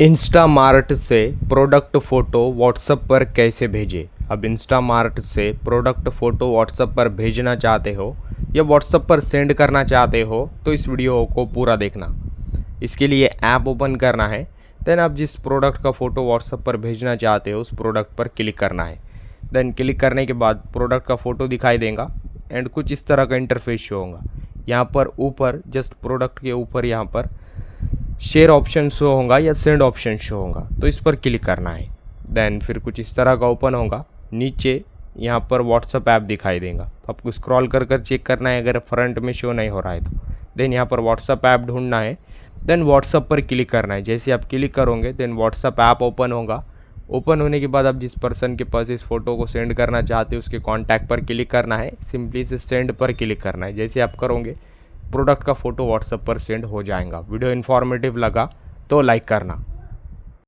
Instamart से product photo WhatsApp पर कैसे भेजें। अब इंस्टामार्ट से प्रोडक्ट फ़ोटो व्हाट्सएप पर भेजना चाहते हो या व्हाट्सएप पर सेंड करना चाहते हो तो इस वीडियो को पूरा देखना। इसके लिए ऐप ओपन करना है। देन आप जिस प्रोडक्ट का फ़ोटो व्हाट्सएप पर भेजना चाहते हो उस प्रोडक्ट पर क्लिक करना है। देन क्लिक करने के बाद प्रोडक्ट का फ़ोटो दिखाई देगा एंड कुछ इस तरह का इंटरफेस शो होगा। यहाँ पर ऊपर जस्ट प्रोडक्ट के ऊपर यहाँ पर शेयर ऑप्शन शो होगा या सेंड ऑप्शन शो होगा, तो इस पर क्लिक करना है। देन फिर कुछ इस तरह का ओपन होगा। नीचे यहाँ पर व्हाट्सअप ऐप दिखाई देगा, आपको स्क्रॉल कर कर चेक करना है अगर फ्रंट में शो नहीं हो रहा है तो। देन यहाँ पर व्हाट्सअप ऐप ढूंढना है। देन व्हाट्सअप पर क्लिक करना है। जैसे आप क्लिक करोगे देन व्हाट्सअप ऐप ओपन होगा। ओपन होने के बाद आप जिस पर्सन के पास इस फोटो को सेंड करना चाहते हो उसके कॉन्टैक्ट पर क्लिक करना है। सिंपली से सेंड पर क्लिक करना है। जैसे आप करोगे प्रोडक्ट का फ़ोटो व्हाट्सएप पर सेंड हो जाएगा। वीडियो इन्फॉर्मेटिव लगा तो लाइक करना।